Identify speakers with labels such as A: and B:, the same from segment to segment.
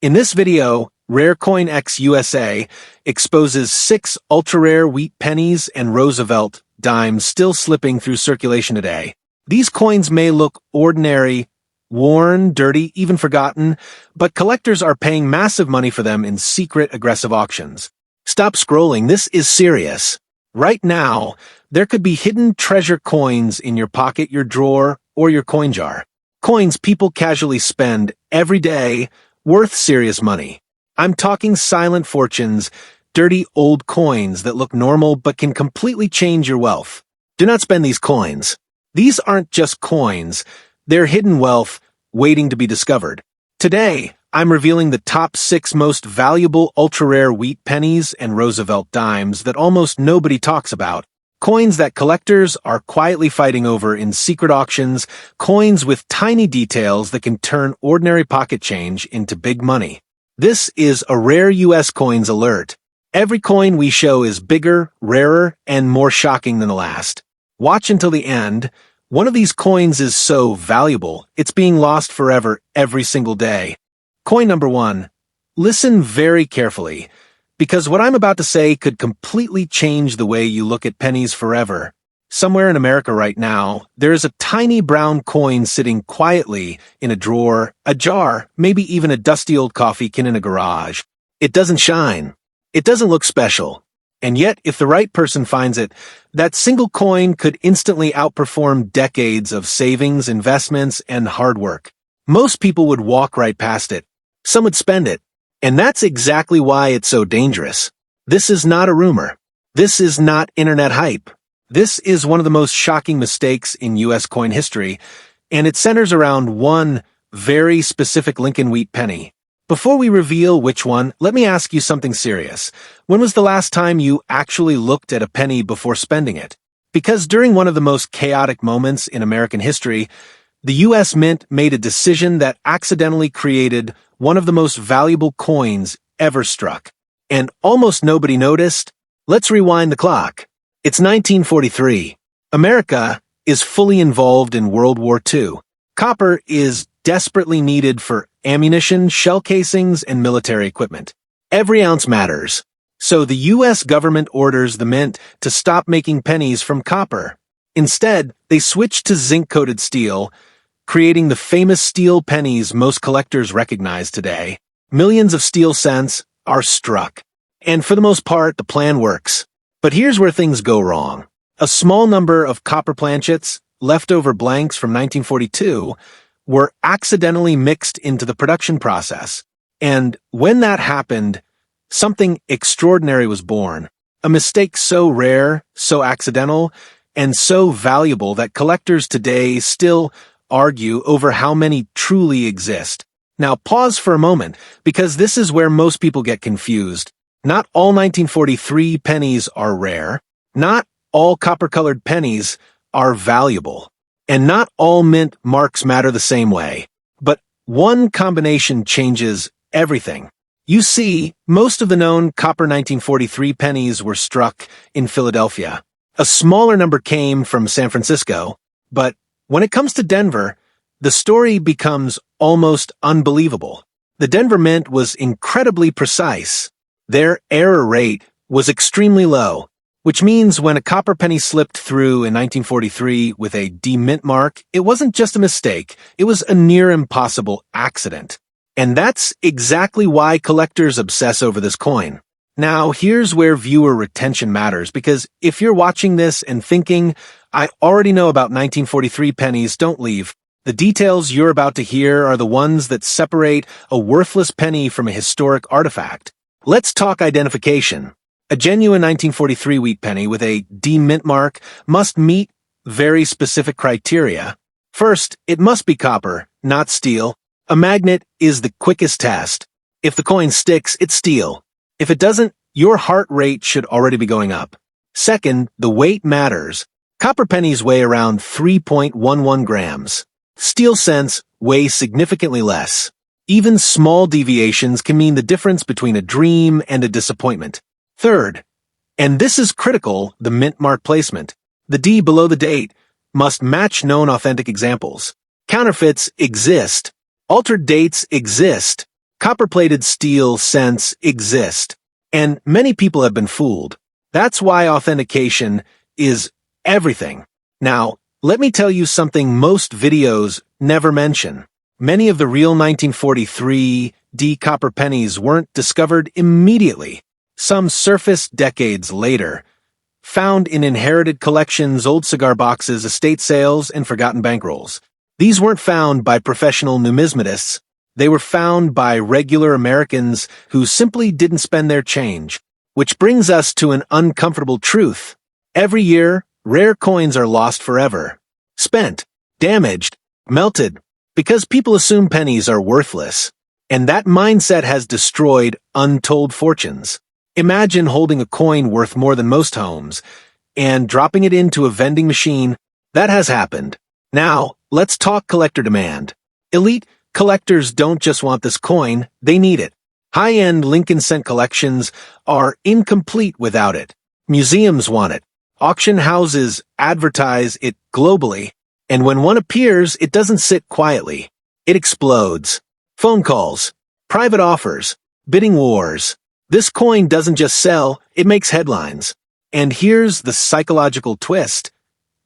A: In this video, Rare CoinX USA exposes 6 ultra-rare wheat pennies and Roosevelt Dimes still slipping through circulation today. These coins may look ordinary, worn, dirty, even forgotten, but collectors are paying massive money for them in secret, aggressive auctions. Stop scrolling, this is serious. Right now, there could be hidden treasure coins in your pocket, your drawer, or your coin jar. Coins people casually spend every day, worth serious money. I'm talking silent fortunes, dirty old coins that look normal but can completely change your wealth. Do not spend these coins. These aren't just coins, they're hidden wealth waiting to be discovered. Today, I'm revealing the top 6 most valuable ultra-rare wheat pennies and Roosevelt dimes that almost nobody talks about. Coins that collectors are quietly fighting over in secret auctions, coins with tiny details that can turn ordinary pocket change into big money. This is a Rare US Coins alert. Every coin we show is bigger, rarer, and more shocking than the last. Watch until the end. One of these coins is so valuable, it's being lost forever every single day. Coin number 1. Listen very carefully, because what I'm about to say could completely change the way you look at pennies forever. Somewhere in America right now, there is a tiny brown coin sitting quietly in a drawer, a jar, maybe even a dusty old coffee can in a garage. It doesn't shine. It doesn't look special. And yet, if the right person finds it, that single coin could instantly outperform decades of savings, investments, and hard work. Most people would walk right past it. Some would spend it. And that's exactly why it's so dangerous. This is not a rumor. This is not internet hype. This is one of the most shocking mistakes in US coin history, and it centers around one very specific Lincoln wheat penny. Before we reveal which one, let me ask you something serious. When was the last time you actually looked at a penny before spending it? Because during one of the most chaotic moments in American history, the US Mint made a decision that accidentally created one of the most valuable coins ever struck. And almost nobody noticed. Let's rewind the clock. It's 1943. America is fully involved in World War II. Copper is desperately needed for ammunition, shell casings, and military equipment. Every ounce matters. So the US government orders the mint to stop making pennies from copper. Instead, they switched to zinc-coated steel, creating the famous steel pennies most collectors recognize today. Millions of steel cents are struck. And for the most part, the plan works. But here's where things go wrong. A small number of copper planchets, leftover blanks from 1942, were accidentally mixed into the production process. And when that happened, something extraordinary was born. A mistake so rare, so accidental, and so valuable that collectors today still argue over how many truly exist. Now pause for a moment, because this is where most people get confused. Not all 1943 pennies are rare. Not all copper-colored pennies are valuable. And not all mint marks matter the same way. But one combination changes everything. You see, most of the known copper 1943 pennies were struck in Philadelphia. A smaller number came from San Francisco. But when it comes to Denver, the story becomes almost unbelievable. The Denver Mint was incredibly precise. Their error rate was extremely low, which means when a copper penny slipped through in 1943 with a D mint mark, it wasn't just a mistake, it was a near impossible accident. And that's exactly why collectors obsess over this coin. Now, here's where viewer retention matters, because if you're watching this and thinking, I already know about 1943 pennies, don't leave. The details you're about to hear are the ones that separate a worthless penny from a historic artifact. Let's talk identification. A genuine 1943 wheat penny with a D mint mark must meet very specific criteria. First, it must be copper, not steel. A magnet is the quickest test. If the coin sticks, it's steel. If it doesn't, your heart rate should already be going up. Second, the weight matters. Copper pennies weigh around 3.11 grams. Steel cents weigh significantly less. Even small deviations can mean the difference between a dream and a disappointment. Third, and this is critical, the mint mark placement. The D below the date must match known authentic examples. Counterfeits exist. Altered dates exist. Copper-plated steel cents exist, and many people have been fooled. That's why authentication is everything. Now, let me tell you something most videos never mention. Many of the real 1943 D copper pennies weren't discovered immediately. Some surfaced decades later, found in inherited collections, old cigar boxes, estate sales, and forgotten bankrolls. These weren't found by professional numismatists. They were found by regular Americans who simply didn't spend their change. Which brings us to an uncomfortable truth. Every year, rare coins are lost forever. Spent, damaged, melted, because people assume pennies are worthless. And that mindset has destroyed untold fortunes. Imagine holding a coin worth more than most homes and dropping it into a vending machine. That has happened. Now, let's talk collector demand. Elite collectors don't just want this coin, they need it. High-end Lincoln cent collections are incomplete without it. Museums want it. Auction houses advertise it globally. And when one appears, it doesn't sit quietly. It explodes. Phone calls, private offers, bidding wars. This coin doesn't just sell, it makes headlines. And here's the psychological twist.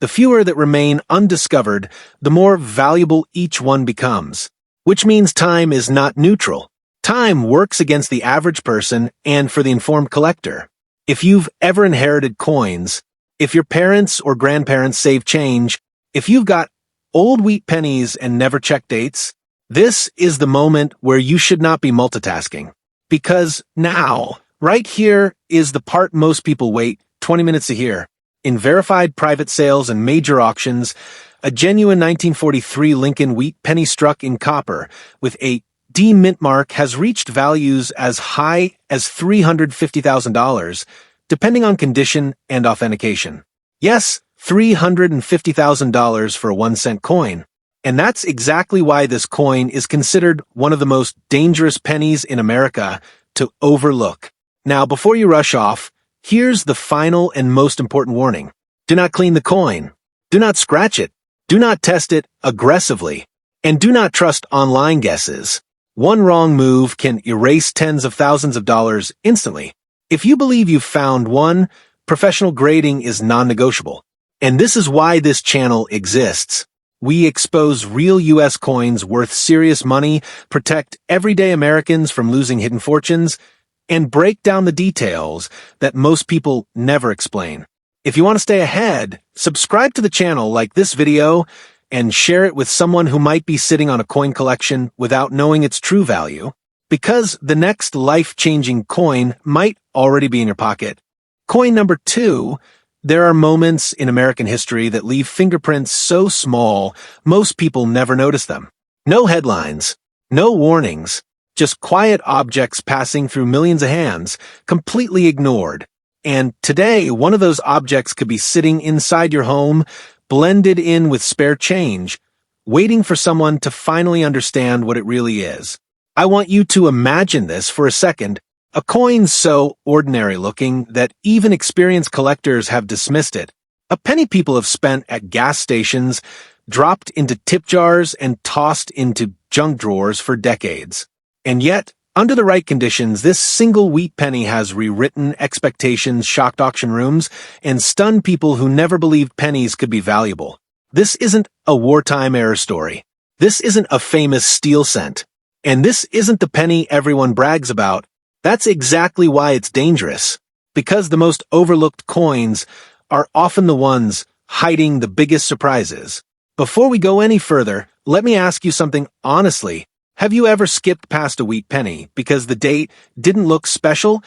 A: The fewer that remain undiscovered, the more valuable each one becomes. Which means time is not neutral. Time works against the average person and for the informed collector. If you've ever inherited coins, if your parents or grandparents saved change, if you've got old wheat pennies and never checked dates, this is the moment where you should not be multitasking. Because now, right here is the part most people wait 20 minutes to hear. In verified private sales and major auctions, a genuine 1943 Lincoln wheat penny struck in copper with a D mint mark has reached values as high as $350,000, depending on condition and authentication. Yes, $350,000 for a 1-cent coin. And that's exactly why this coin is considered one of the most dangerous pennies in America to overlook. Now, before you rush off, here's the final and most important warning. Do not clean the coin. Do not scratch it. Do not test it aggressively. And do not trust online guesses. One wrong move can erase tens of thousands of dollars instantly. If you believe you've found one, professional grading is non-negotiable. And this is why this channel exists. We expose real U.S. coins worth serious money, protect everyday Americans from losing hidden fortunes, and break down the details that most people never explain. If you want to stay ahead, subscribe to the channel, like this video, and share it with someone who might be sitting on a coin collection without knowing its true value, because the next life-changing coin might already be in your pocket. Coin number 2. There are moments in American history that leave fingerprints so small, most people never notice them. No headlines, no warnings, just quiet objects passing through millions of hands, completely ignored. And today, one of those objects could be sitting inside your home, blended in with spare change, waiting for someone to finally understand what it really is. I want you to imagine this for a second. A coin so ordinary-looking that even experienced collectors have dismissed it. A penny people have spent at gas stations, dropped into tip jars, and tossed into junk drawers for decades. And yet, under the right conditions, this single wheat penny has rewritten expectations, shocked auction rooms, and stunned people who never believed pennies could be valuable. This isn't a wartime era story. This isn't a famous steel cent. And this isn't the penny everyone brags about. That's exactly why it's dangerous. Because the most overlooked coins are often the ones hiding the biggest surprises. Before we go any further, let me ask you something honestly. Have you ever skipped past a wheat penny because the date didn't look special?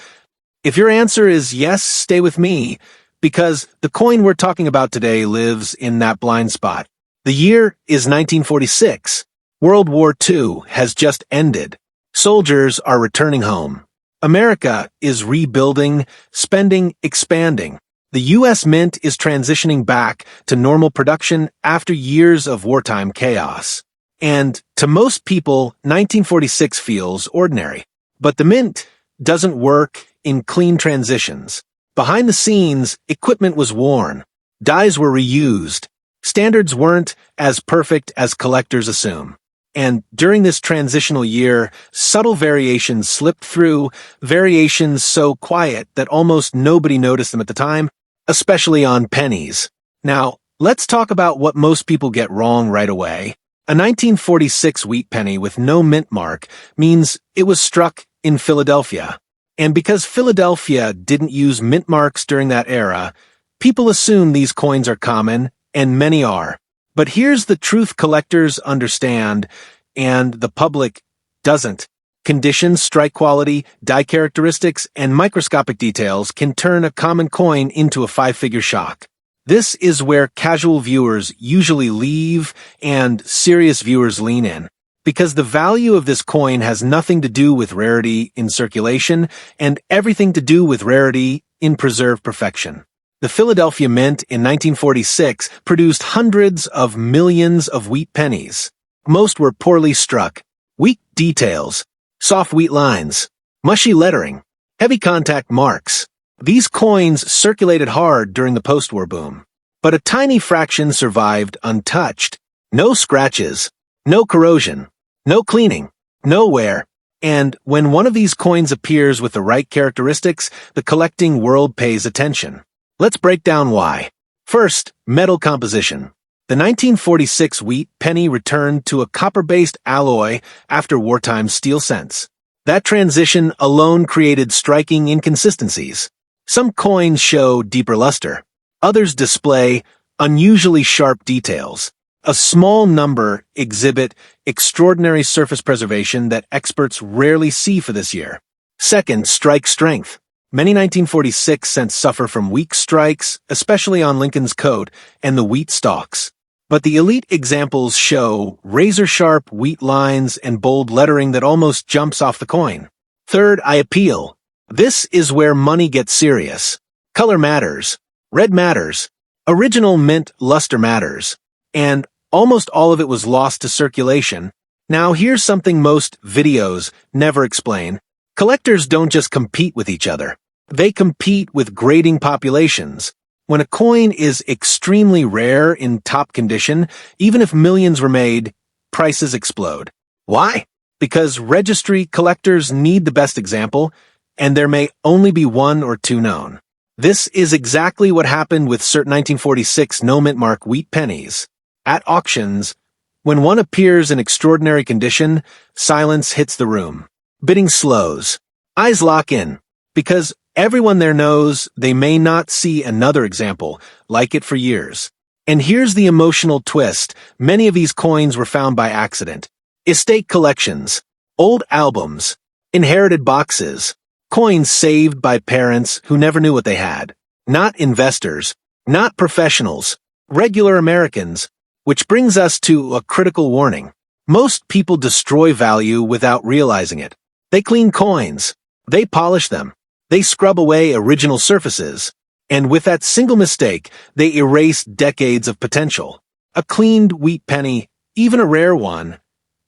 A: If your answer is yes, stay with me, because the coin we're talking about today lives in that blind spot. The year is 1946. World War II has just ended. Soldiers are returning home. America is rebuilding, spending, expanding. The U.S. Mint is transitioning back to normal production after years of wartime chaos. And to most people, 1946 feels ordinary. But the Mint doesn't work in clean transitions. Behind the scenes, equipment was worn. Dies were reused. Standards weren't as perfect as collectors assume. And during this transitional year, subtle variations slipped through, variations so quiet that almost nobody noticed them at the time, especially on pennies. Now, let's talk about what most people get wrong right away. A 1946 wheat penny with no mint mark means it was struck in Philadelphia. And because Philadelphia didn't use mint marks during that era, people assume these coins are common, and many are. But here's the truth collectors understand, and the public doesn't. Conditions, strike quality, die characteristics, and microscopic details can turn a common coin into a five-figure shock. This is where casual viewers usually leave and serious viewers lean in, because the value of this coin has nothing to do with rarity in circulation and everything to do with rarity in preserved perfection. The Philadelphia Mint in 1946 produced hundreds of millions of wheat pennies. Most were poorly struck, weak details, soft wheat lines, mushy lettering, heavy contact marks. These coins circulated hard during the post-war boom. But a tiny fraction survived untouched. No scratches, no corrosion, no cleaning, no wear. And when one of these coins appears with the right characteristics, the collecting world pays attention. Let's break down why. First, metal composition. The 1946 wheat penny returned to a copper-based alloy after wartime steel cents. That transition alone created striking inconsistencies. Some coins show deeper luster. Others display unusually sharp details. A small number exhibit extraordinary surface preservation that experts rarely see for this year. Second, strike strength. Many 1946 cents suffer from weak strikes, especially on Lincoln's coat and the wheat stalks. But the elite examples show razor-sharp wheat lines and bold lettering that almost jumps off the coin. Third, eye appeal. This is where money gets serious. Color matters. Red matters. Original mint luster matters. And almost all of it was lost to circulation. Now here's something most videos never explain. Collectors don't just compete with each other. They compete with grading populations. When a coin is extremely rare in top condition, even if millions were made, prices explode. Why? Because registry collectors need the best example, and there may only be one or two known. This is exactly what happened with certain 1946 no-mint mark wheat pennies. At auctions, when one appears in extraordinary condition, silence hits the room. Bidding slows. Eyes lock in. Because everyone there knows they may not see another example like it for years. And here's the emotional twist. Many of these coins were found by accident. Estate collections, old albums, inherited boxes, coins saved by parents who never knew what they had. Not investors, not professionals, regular Americans, which brings us to a critical warning. Most people destroy value without realizing it. They clean coins. They polish them. They scrub away original surfaces. And with that single mistake, they erase decades of potential. A cleaned wheat penny, even a rare one,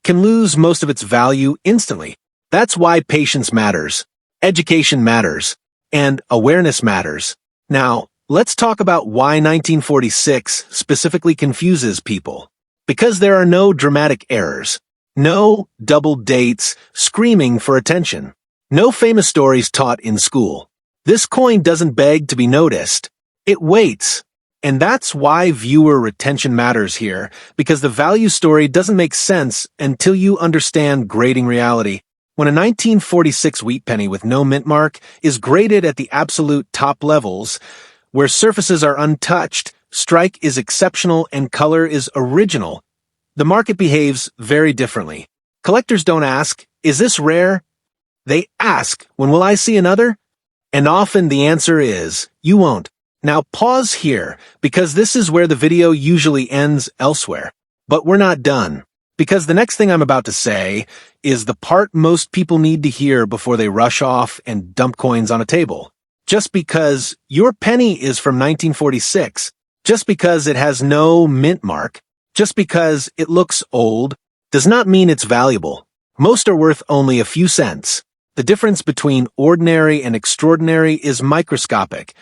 A: can lose most of its value instantly. That's why patience matters, education matters, and awareness matters. Now, let's talk about why 1946 specifically confuses people. Because there are no dramatic errors. No double dates screaming for attention. No famous stories taught in school. This coin doesn't beg to be noticed. It waits. And that's why viewer retention matters here, because the value story doesn't make sense until you understand grading reality. When a 1946 wheat penny with no mint mark is graded at the absolute top levels, where surfaces are untouched, strike is exceptional, and color is original, the market behaves very differently. Collectors don't ask, "Is this rare?" They ask, "When will I see another?" And often the answer is, "You won't." Now pause here, because this is where the video usually ends elsewhere. But we're not done, because the next thing I'm about to say is the part most people need to hear before they rush off and dump coins on a table. Just because your penny is from 1946, just because it has no mint mark, just because it looks old, does not mean it's valuable. Most are worth only a few cents. The difference between ordinary and extraordinary is microscopic,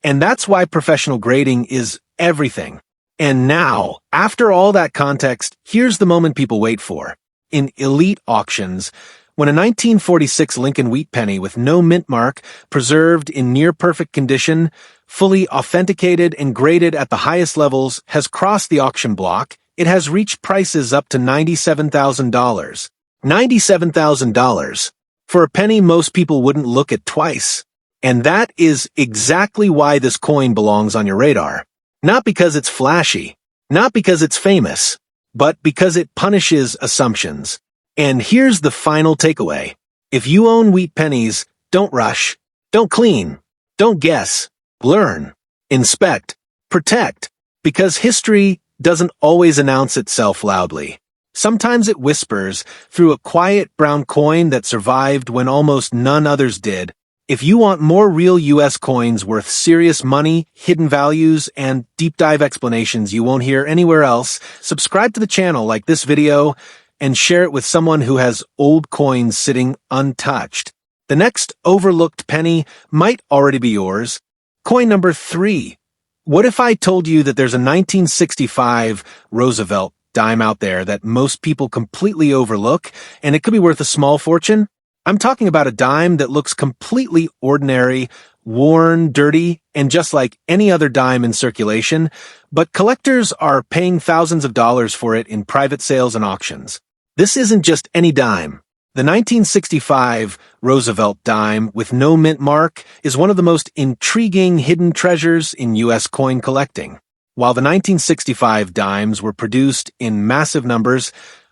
A: and that's why professional grading is everything. And now, after all that context, here's the moment people wait for. in elite auctions. When a 1946 Lincoln wheat penny with no mint mark, preserved in near-perfect condition, fully authenticated and graded at the highest levels, has crossed the auction block, it has reached prices up to $97,000. $97,000. For a penny most people wouldn't look at twice. And that is exactly why this coin belongs on your radar. Not because it's flashy, not because it's famous, but because it punishes assumptions. And here's the final takeaway. If you own wheat pennies, don't rush, don't clean, don't guess, learn, inspect, protect, because history doesn't always announce itself loudly. Sometimes it whispers through a quiet brown coin that survived when almost none others did. If you want more real U.S. coins worth serious money, hidden values, and deep dive explanations you won't hear anywhere else, subscribe to the channel, like this video, and share it with someone who has old coins sitting untouched. The next overlooked penny might already be yours. Coin number 3. What if I told you that there's a 1965 Roosevelt Dime out there that most people completely overlook, and it could be worth a small fortune? I'm talking about a dime that looks completely ordinary, worn, dirty, and just like any other dime in circulation, but collectors are paying thousands of dollars for it in private sales and auctions. This isn't just any dime. The 1965 Roosevelt Dime with no mint mark is one of the most intriguing hidden treasures in U.S. coin collecting. While the 1965 dimes were produced in massive numbers,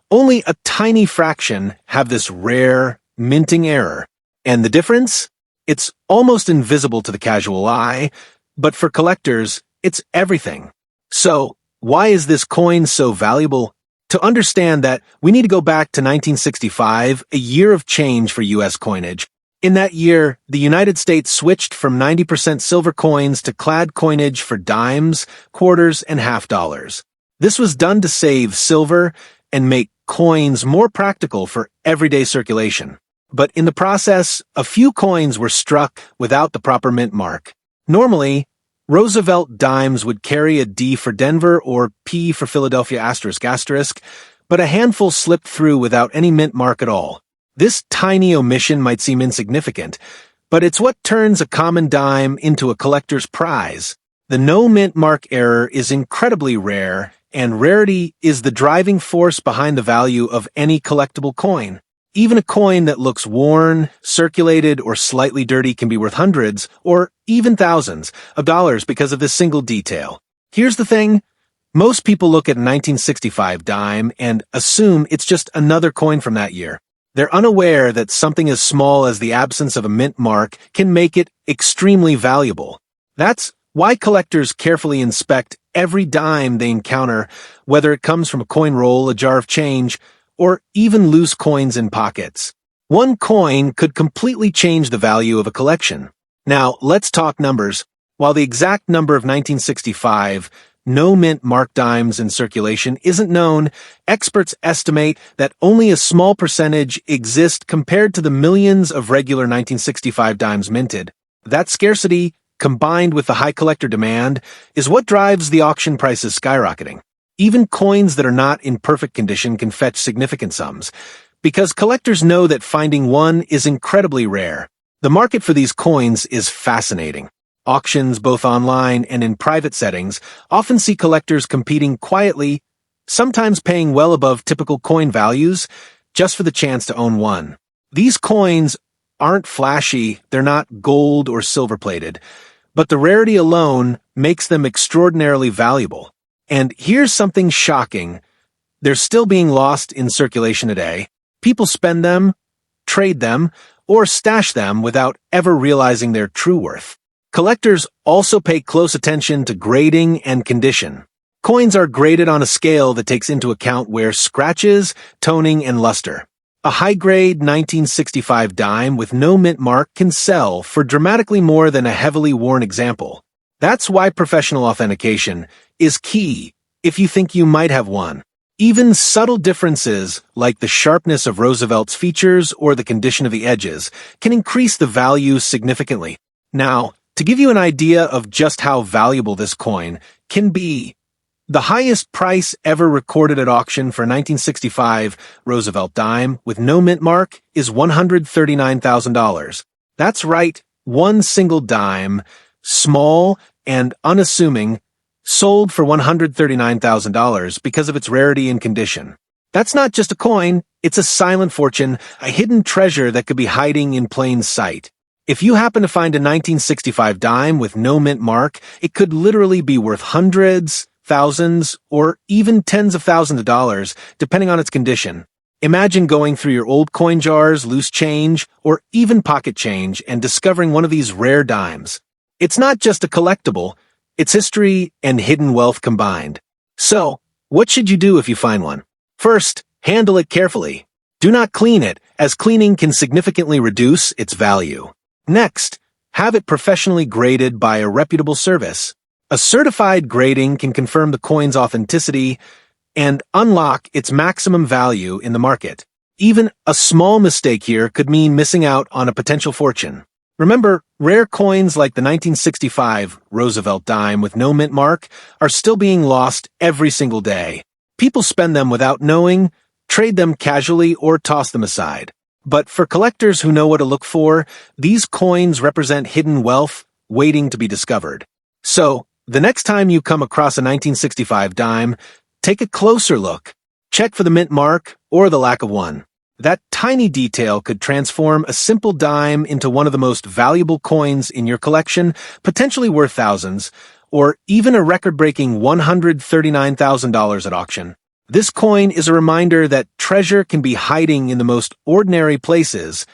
A: only a tiny fraction have this rare, minting error. And the difference? It's almost invisible to the casual eye, but for collectors, it's everything. So, why is this coin so valuable? To understand that, we need to go back to 1965, a year of change for U.S. coinage. In that year, the United States switched from 90% silver coins to clad coinage for dimes, quarters, and half dollars. This was done to save silver and make coins more practical for everyday circulation. But in the process, a few coins were struck without the proper mint mark. Normally, Roosevelt dimes would carry a D for Denver or P for Philadelphia ***, but a handful slipped through without any mint mark at all. This tiny omission might seem insignificant, but it's what turns a common dime into a collector's prize. The no mint mark error is incredibly rare, and rarity is the driving force behind the value of any collectible coin. Even a coin that looks worn, circulated, or slightly dirty can be worth hundreds, or even thousands, of dollars because of this single detail. Here's the thing. Most people look at a 1965 dime and assume it's just another coin from that year. They're unaware that something as small as the absence of a mint mark can make it extremely valuable. That's why collectors carefully inspect every dime they encounter, whether it comes from a coin roll, a jar of change, or even loose coins in pockets. One coin could completely change the value of a collection. Now, let's talk numbers. While the exact number of 1965 no mint mark dimes in circulation isn't known, experts estimate that only a small percentage exist compared to the millions of regular 1965 dimes minted. That scarcity, combined with the high collector demand, is what drives the auction prices skyrocketing. Even coins that are not in perfect condition can fetch significant sums, because collectors know that finding one is incredibly rare. The market for these coins is fascinating. Auctions, both online and in private settings, often see collectors competing quietly, sometimes paying well above typical coin values, just for the chance to own one. These coins aren't flashy, they're not gold or silver-plated, but the rarity alone makes them extraordinarily valuable. And here's something shocking. They're still being lost in circulation today. People spend them, trade them, or stash them without ever realizing their true worth. Collectors also pay close attention to grading and condition. Coins are graded on a scale that takes into account wear scratches, toning, and luster. A high-grade 1965 dime with no mint mark can sell for dramatically more than a heavily worn example. That's why professional authentication is key if you think you might have one. Even subtle differences, like the sharpness of Roosevelt's features or the condition of the edges, can increase the value significantly. Now, to give you an idea of just how valuable this coin can be, The highest price ever recorded at auction for a 1965 Roosevelt Dime with no mint mark is $139,000. That's right, one single dime, small and unassuming, sold for $139,000 because of its rarity and condition. That's not just a coin, it's a silent fortune, a hidden treasure that could be hiding in plain sight. If you happen to find a 1965 dime with no mint mark, it could literally be worth hundreds, thousands, or even tens of thousands of dollars, depending on its condition. Imagine going through your old coin jars, loose change, or even pocket change and discovering one of these rare dimes. It's not just a collectible, it's history and hidden wealth combined. So, what should you do if you find one? First, handle it carefully. Do not clean it, as cleaning can significantly reduce its value. Next, have it professionally graded by a reputable service. A certified grading can confirm the coin's authenticity and unlock its maximum value in the market. Even a small mistake here could mean missing out on a potential fortune. Remember, rare coins like the 1965 Roosevelt Dime with no mint mark are still being lost every single day. People spend them without knowing, trade them casually, or toss them aside. But for collectors who know what to look for, these coins represent hidden wealth waiting to be discovered. So, the next time you come across a 1965 dime, take a closer look. Check for the mint mark or the lack of one. That tiny detail could transform a simple dime into one of the most valuable coins in your collection, potentially worth thousands, or even a record-breaking $139,000 at auction. This coin is a reminder that treasure can be hiding in the most ordinary places,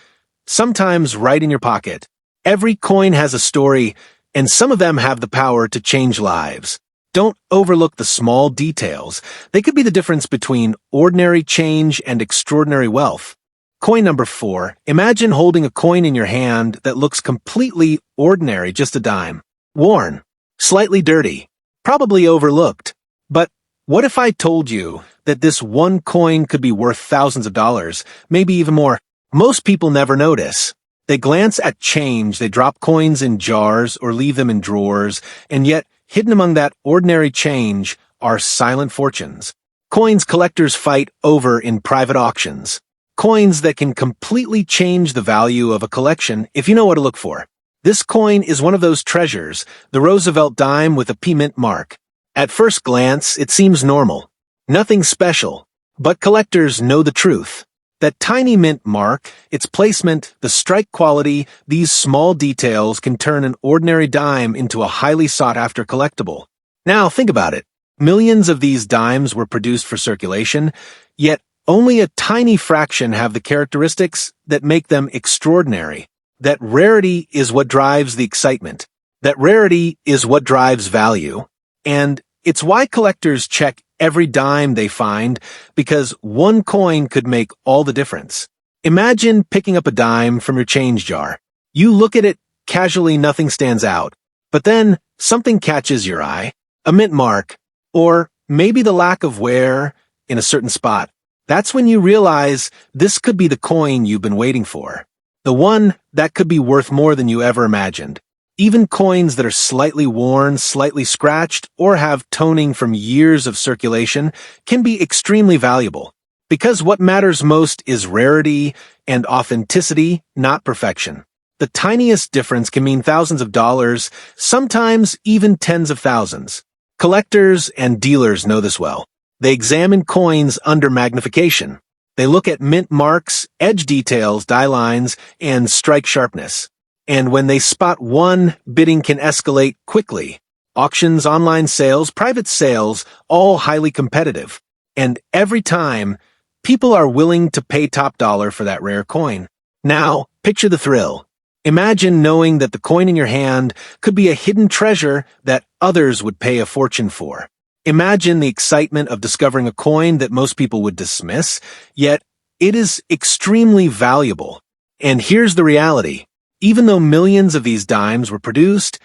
A: sometimes right in your pocket. Every coin has a story, and some of them have the power to change lives. Don't overlook the small details. They could be the difference between ordinary change and extraordinary wealth. Coin number 4. Imagine holding a coin in your hand that looks completely ordinary, just a dime. Worn. Slightly dirty. Probably overlooked. But what if I told you that this one coin could be worth thousands of dollars, maybe even more? Most people never notice. They glance at change, they drop coins in jars or leave them in drawers, and yet, hidden among that ordinary change are silent fortunes. Coins collectors fight over in private auctions. Coins that can completely change the value of a collection if you know what to look for. This coin is one of those treasures, the Roosevelt Dime with a P mint mark. At first glance, it seems normal. Nothing special. But collectors know the truth. That tiny mint mark, its placement, the strike quality, these small details can turn an ordinary dime into a highly sought-after collectible. Now, think about it. Millions of these dimes were produced for circulation, yet only a tiny fraction have the characteristics that make them extraordinary. That rarity is what drives the excitement. That rarity is what drives value. And it's why collectors check every dime they find, because one coin could make all the difference. Imagine picking up a dime from your change jar. You look at it casually, nothing stands out. But then something catches your eye, a mint mark, or maybe the lack of wear in a certain spot. That's when you realize this could be the coin you've been waiting for. The one that could be worth more than you ever imagined. Even coins that are slightly worn, slightly scratched, or have toning from years of circulation can be extremely valuable. Because what matters most is rarity and authenticity, not perfection. The tiniest difference can mean thousands of dollars, sometimes even tens of thousands. Collectors and dealers know this well. They examine coins under magnification. They look at mint marks, edge details, die lines, and strike sharpness. And when they spot one, bidding can escalate quickly. Auctions, online sales, private sales, all highly competitive. And every time, people are willing to pay top dollar for that rare coin. Now, picture the thrill. Imagine knowing that the coin in your hand could be a hidden treasure that others would pay a fortune for. Imagine the excitement of discovering a coin that most people would dismiss, yet it is extremely valuable. And here's the reality. Even though millions of these dimes were produced,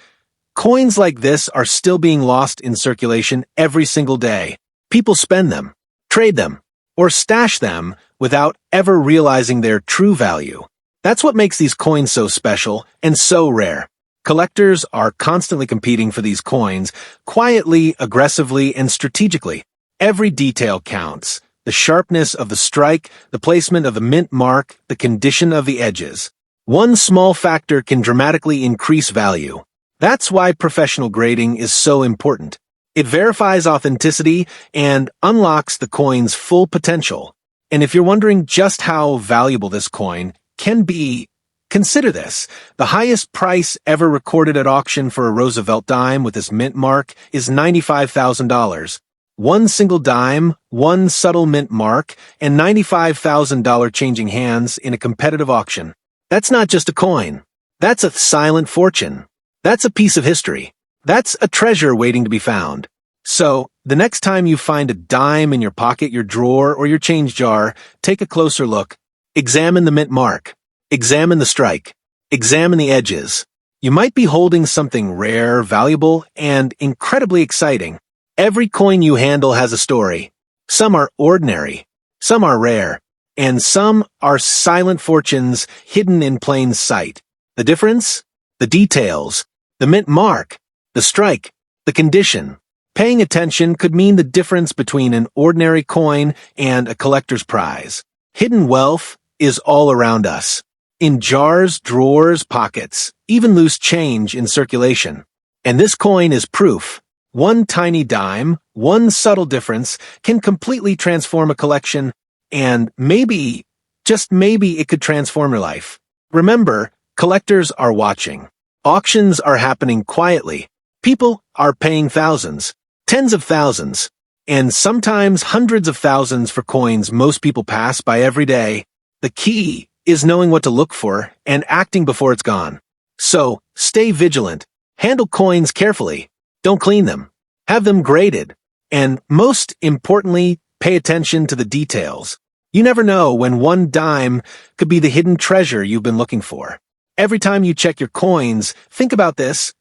A: coins like this are still being lost in circulation every single day. People spend them, trade them, or stash them without ever realizing their true value. That's what makes these coins so special and so rare. Collectors are constantly competing for these coins, quietly, aggressively, and strategically. Every detail counts. The sharpness of the strike, the placement of the mint mark, the condition of the edges. One small factor can dramatically increase value. That's why professional grading is so important. It verifies authenticity and unlocks the coin's full potential. And if you're wondering just how valuable this coin can be, consider this. The highest price ever recorded at auction for a Roosevelt dime with this mint mark is $95,000. One single dime, one subtle mint mark, and $95,000 changing hands in a competitive auction. That's not just a coin. That's a silent fortune. That's a piece of history. That's a treasure waiting to be found. So, the next time you find a dime in your pocket, your drawer, or your change jar, take a closer look. Examine the mint mark. Examine the strike. Examine the edges. You might be holding something rare, valuable, and incredibly exciting. Every coin you handle has a story. Some are ordinary. Some are rare. And some are silent fortunes hidden in plain sight. The difference? The details. The mint mark. The strike. The condition. Paying attention could mean the difference between an ordinary coin and a collector's prize. Hidden wealth is all around us. In jars, drawers, pockets, even loose change in circulation. And this coin is proof. One tiny dime, one subtle difference, can completely transform a collection, and maybe, just maybe, it could transform your life. Remember, collectors are watching. Auctions are happening quietly. People are paying thousands, tens of thousands, and sometimes hundreds of thousands for coins most people pass by every day. The key is knowing what to look for and acting before it's gone. So, stay vigilant. Handle coins carefully. Don't clean them. Have them graded. And most importantly, pay attention to the details. You never know when one dime could be the hidden treasure you've been looking for. Every time you check your coins, think about this.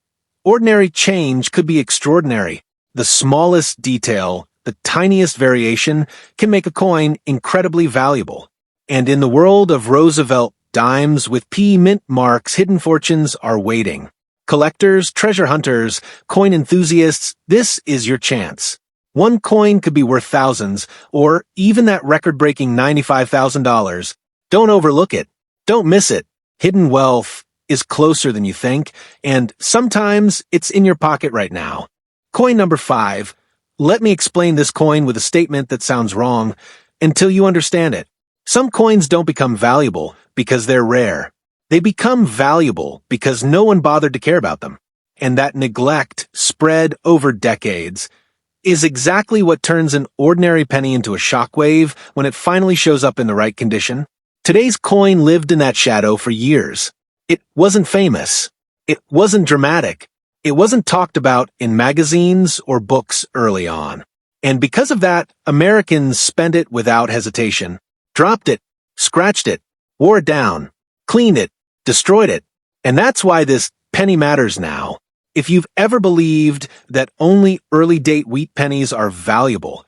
A: Ordinary change could be extraordinary. The smallest detail, the tiniest variation, can make a coin incredibly valuable. And in the world of Roosevelt Dimes with P mint marks, hidden fortunes are waiting. Collectors, treasure hunters, coin enthusiasts, this is your chance. One coin could be worth thousands, or even that record-breaking $95,000. Don't overlook it. Don't miss it. Hidden wealth is closer than you think, and sometimes it's in your pocket right now. Coin number 5. Let me explain this coin with a statement that sounds wrong until you understand it. Some coins don't become valuable because they're rare. They become valuable because no one bothered to care about them. And that neglect, spread over decades, is exactly what turns an ordinary penny into a shockwave when it finally shows up in the right condition. Today's coin lived in that shadow for years. It wasn't famous. It wasn't dramatic. It wasn't talked about in magazines or books early on. And because of that, Americans spent it without hesitation. Dropped it, scratched it, wore it down, cleaned it, destroyed it. And that's why this penny matters now. If you've ever believed that only early-date wheat pennies are valuable,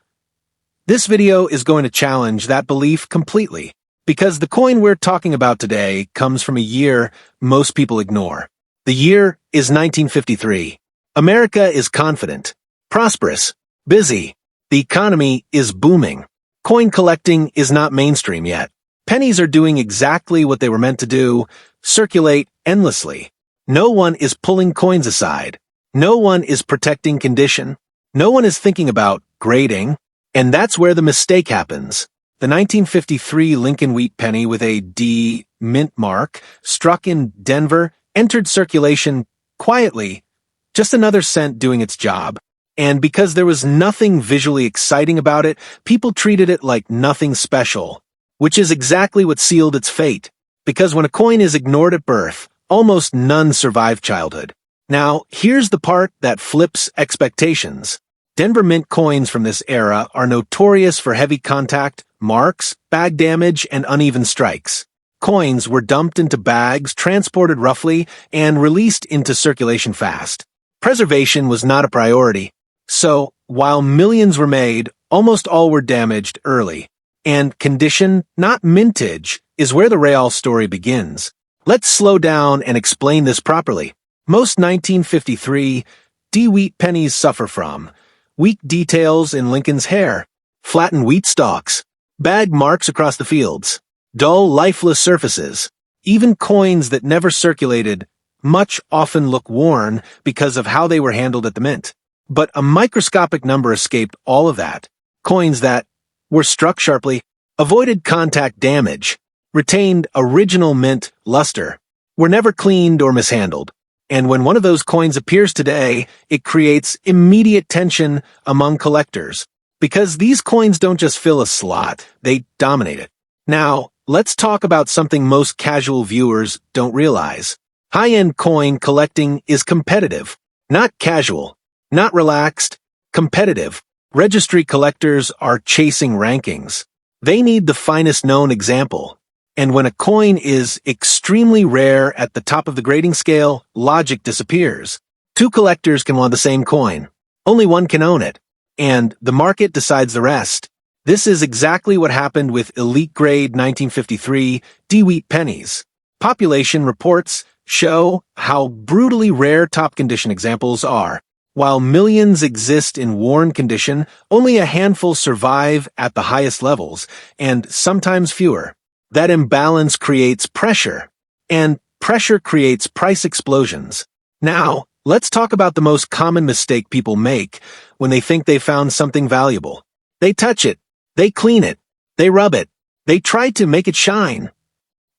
A: this video is going to challenge that belief completely, because the coin we're talking about today comes from a year most people ignore. The year is 1953. America is confident, prosperous, busy. The economy is booming. Coin collecting is not mainstream yet. Pennies are doing exactly what they were meant to do, circulate endlessly. No one is pulling coins aside. No one is protecting condition. No one is thinking about grading. And that's where the mistake happens. The 1953 Lincoln wheat penny with a D mint mark, struck in Denver, entered circulation quietly, just another cent doing its job. And because there was nothing visually exciting about it, people treated it like nothing special, which is exactly what sealed its fate. Because when a coin is ignored at birth, almost none survive childhood. Now, here's the part that flips expectations. Denver Mint coins from this era are notorious for heavy contact, marks, bag damage, and uneven strikes. Coins were dumped into bags, transported roughly, and released into circulation fast. Preservation was not a priority. So, while millions were made, almost all were damaged early. And condition, not mintage, is where the real story begins. Let's slow down and explain this properly. Most 1953 D wheat pennies suffer from weak details in Lincoln's hair, flattened wheat stalks, bag marks across the fields, dull, lifeless surfaces. Even coins that never circulated much often look worn because of how they were handled at the mint. But a microscopic number escaped all of that. Coins that were struck sharply, avoided contact damage, retained original mint luster, were never cleaned or mishandled. And when one of those coins appears today, it creates immediate tension among collectors. Because these coins don't just fill a slot, they dominate it. Now, let's talk about something most casual viewers don't realize. High-end coin collecting is competitive, not casual, not relaxed, competitive. Registry collectors are chasing rankings. They need the finest known example. And when a coin is extremely rare at the top of the grading scale, logic disappears. Two collectors can want the same coin. Only one can own it. And the market decides the rest. This is exactly what happened with elite grade 1953 D wheat pennies. Population reports show how brutally rare top condition examples are. While millions exist in worn condition, only a handful survive at the highest levels, and sometimes fewer. That imbalance creates pressure, and pressure creates price explosions. Now, let's talk about the most common mistake people make when they think they found something valuable. They touch it, they clean it, they rub it, they try to make it shine.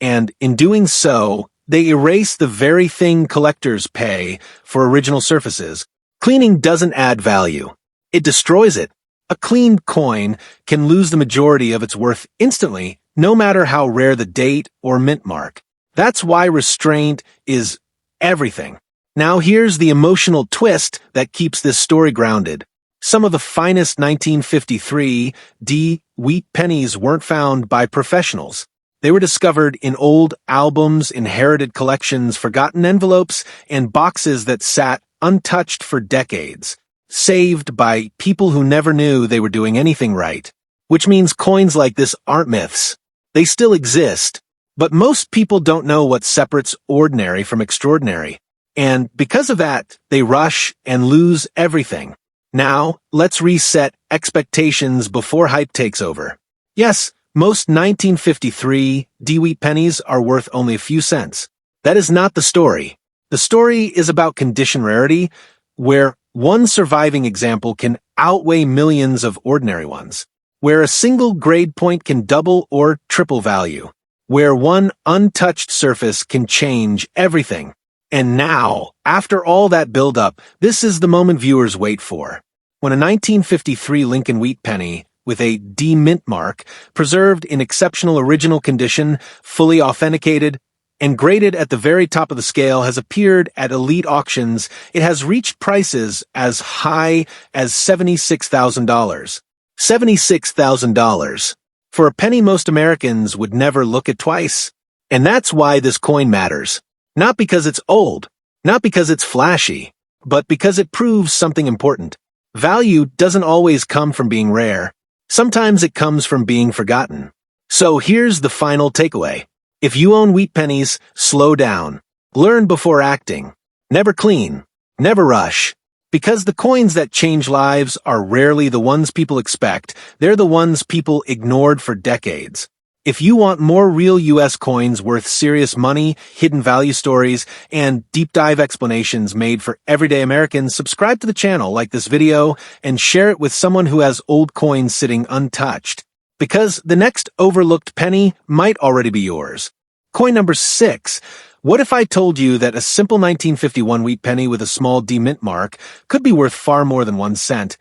A: And in doing so, they erase the very thing collectors pay for original surfaces. Cleaning doesn't add value. It destroys it. A cleaned coin can lose the majority of its worth instantly, no matter how rare the date or mint mark. That's why restraint is everything. Now here's the emotional twist that keeps this story grounded. Some of the finest 1953 D wheat pennies weren't found by professionals. They were discovered in old albums, inherited collections, forgotten envelopes, and boxes that sat untouched for decades, saved by people who never knew they were doing anything right. Which means coins like this aren't myths. They still exist, but most people don't know what separates ordinary from extraordinary. And because of that, they rush and lose everything. Now, let's reset expectations before hype takes over. Yes, most 1953 D wheat pennies are worth only a few cents. That is not the story. The story is about condition rarity, where one surviving example can outweigh millions of ordinary ones, where a single grade point can double or triple value, where one untouched surface can change everything. And now, after all that build-up, this is the moment viewers wait for. When a 1953 Lincoln wheat penny, with a D mint mark, preserved in exceptional original condition, fully authenticated, and graded at the very top of the scale, has appeared at elite auctions, it has reached prices as high as $76,000. $76,000. For a penny most Americans would never look at twice. And that's why this coin matters. Not because it's old, not because it's flashy, but because it proves something important. Value doesn't always come from being rare. Sometimes it comes from being forgotten. So here's the final takeaway. If you own wheat pennies, slow down. Learn before acting. Never clean. Never rush. Because the coins that change lives are rarely the ones people expect. They're the ones people ignored for decades. If you want more real U.S. coins worth serious money, hidden value stories, and deep dive explanations made for everyday Americans, subscribe to the channel, like this video, and share it with someone who has old coins sitting untouched. Because the next overlooked penny might already be yours. Coin number 6. What if I told you that a simple 1951 wheat penny with a small D mint mark could be worth far more than 1 cent?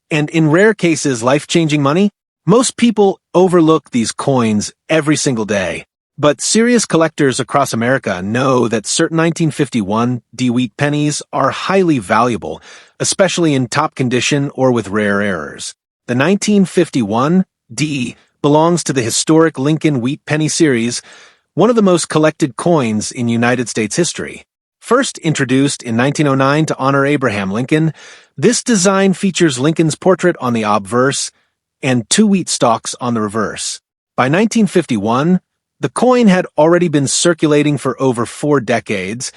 A: And in rare cases, life-changing money? Most people overlook these coins every single day. But serious collectors across America know that certain 1951 D wheat pennies are highly valuable, especially in top condition or with rare errors. The 1951 D belongs to the historic Lincoln wheat penny series, one of the most collected coins in United States history. First introduced in 1909 to honor Abraham Lincoln, this design features Lincoln's portrait on the obverse and 2 wheat stalks on the reverse. By 1951, the coin had already been circulating for over 4 decades,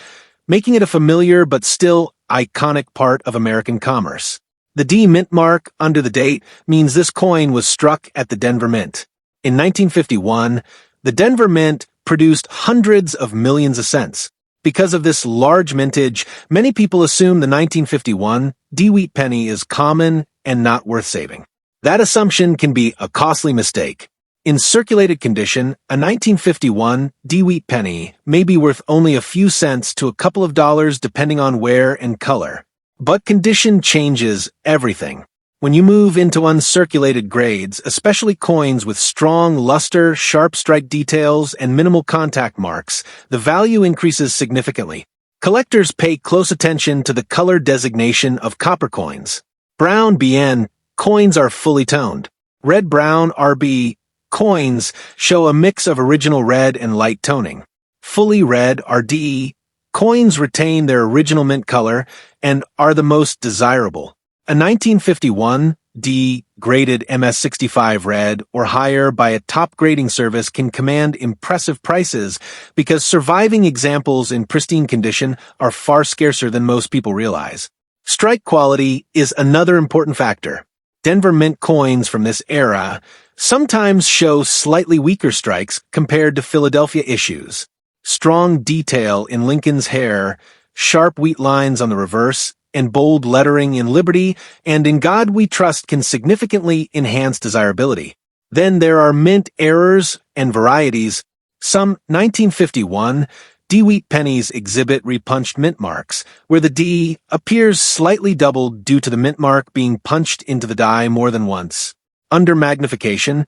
A: making it a familiar but still iconic part of American commerce. The D mint mark under the date means this coin was struck at the Denver Mint. In 1951, the Denver Mint produced hundreds of millions of cents. Because of this large mintage, many people assume the 1951 D-wheat penny is common and not worth saving. That assumption can be a costly mistake. In circulated condition, a 1951 D-wheat penny may be worth only a few cents to a couple of dollars depending on wear and color. But condition changes everything. When you move into uncirculated grades, especially coins with strong luster, sharp strike details, and minimal contact marks, the value increases significantly. Collectors pay close attention to the color designation of copper coins. Brown BN coins are fully toned. Red-brown RB coins show a mix of original red and light toning. Fully red RDE coins retain their original mint color and are the most desirable. A 1951 D graded MS65 red or higher by a top grading service can command impressive prices because surviving examples in pristine condition are far scarcer than most people realize. Strike quality is another important factor. Denver Mint coins from this era sometimes show slightly weaker strikes compared to Philadelphia issues. Strong detail in Lincoln's hair, sharp wheat lines on the reverse, and bold lettering in Liberty and In God We Trust can significantly enhance desirability. Then there are mint errors and varieties. Some 1951 D-wheat pennies exhibit repunched mint marks, where the D appears slightly doubled due to the mint mark being punched into the die more than once. Under magnification,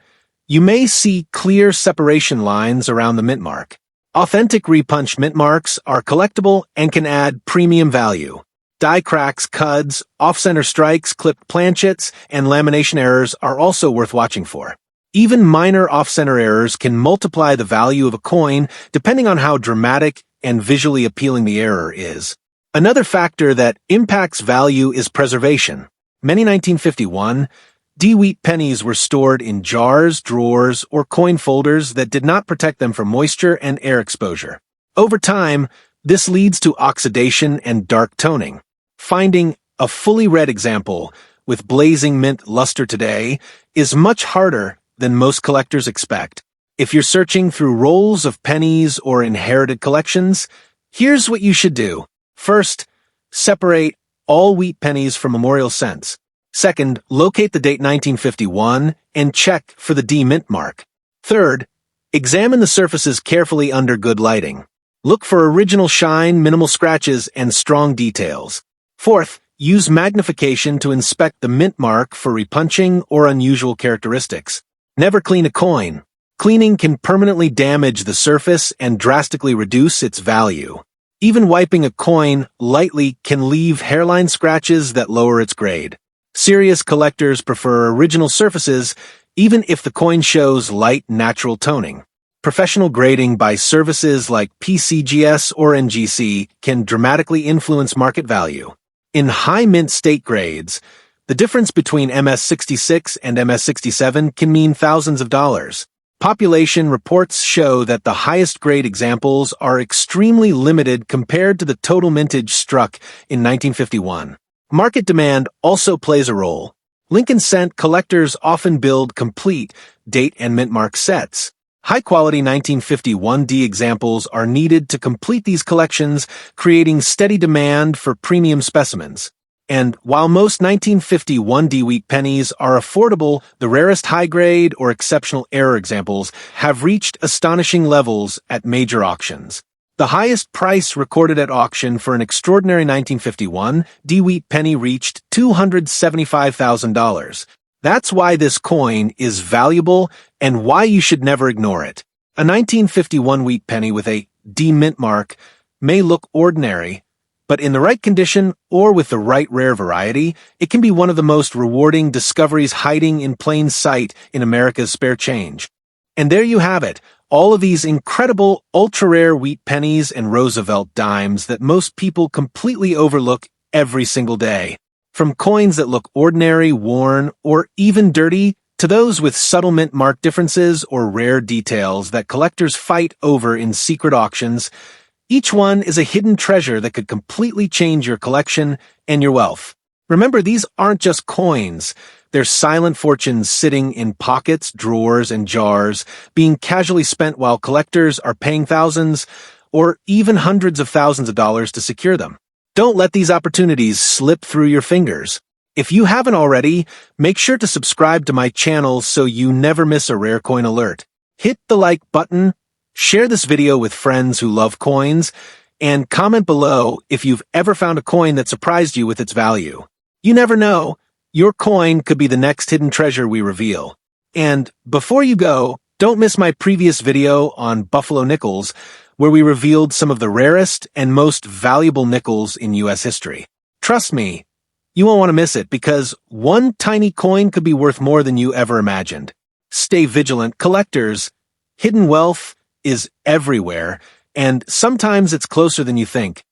A: you may see clear separation lines around the mint mark. Authentic repunched mint marks are collectible and can add premium value. Die cracks, cuds, off-center strikes, clipped planchets, and lamination errors are also worth watching for. Even minor off-center errors can multiply the value of a coin depending on how dramatic and visually appealing the error is. Another factor that impacts value is preservation. Many 1951 D-wheat pennies were stored in jars, drawers, or coin folders that did not protect them from moisture and air exposure. Over time, this leads to oxidation and dark toning. Finding a fully red example with blazing mint luster today is much harder than most collectors expect. If you're searching through rolls of pennies or inherited collections, here's what you should do. First, separate all wheat pennies from memorial cents. Second, locate the date 1951 and check for the D mint mark. Third, examine the surfaces carefully under good lighting. Look for original shine, minimal scratches, and strong details. Fourth, use magnification to inspect the mint mark for repunching or unusual characteristics. Never clean a coin. Cleaning can permanently damage the surface and drastically reduce its value. Even wiping a coin lightly can leave hairline scratches that lower its grade. Serious collectors prefer original surfaces, even if the coin shows light, natural toning. Professional grading by services like PCGS or NGC can dramatically influence market value. In high mint state grades, the difference between MS66 and MS67 can mean thousands of dollars. Population reports show that the highest grade examples are extremely limited compared to the total mintage struck in 1951. Market demand also plays a role. Lincoln Cent collectors often build complete date and mint mark sets. High-quality 1951 D examples are needed to complete these collections, creating steady demand for premium specimens. And while most 1951 D wheat pennies are affordable, the rarest high-grade or exceptional error examples have reached astonishing levels at major auctions. The highest price recorded at auction for an extraordinary 1951 D wheat penny reached $275,000. That's why this coin is valuable and why you should never ignore it. A 1951 wheat penny with a D mint mark may look ordinary, but in the right condition or with the right rare variety, it can be one of the most rewarding discoveries hiding in plain sight in America's spare change. And there you have it, all of these incredible ultra-rare wheat pennies and Roosevelt dimes that most people completely overlook every single day. From coins that look ordinary, worn, or even dirty, to those with subtle mint mark differences or rare details that collectors fight over in secret auctions, Each one is a hidden treasure that could completely change your collection and your wealth. Remember, these aren't just coins. They're silent fortunes sitting in pockets, drawers, and jars, being casually spent while collectors are paying thousands or even hundreds of thousands of dollars to secure them. Don't let these opportunities slip through your fingers. If you haven't already, make sure to subscribe to my channel so you never miss a rare coin alert. Hit the like button, share this video with friends who love coins, and comment below if you've ever found a coin that surprised you with its value. You never know, your coin could be the next hidden treasure we reveal. And before you go, don't miss my previous video on Buffalo nickels, where we revealed some of the rarest and most valuable nickels in U.S. history. Trust me, you won't want to miss it because one tiny coin could be worth more than you ever imagined. Stay vigilant, collectors. Hidden wealth is everywhere, and sometimes it's closer than you think.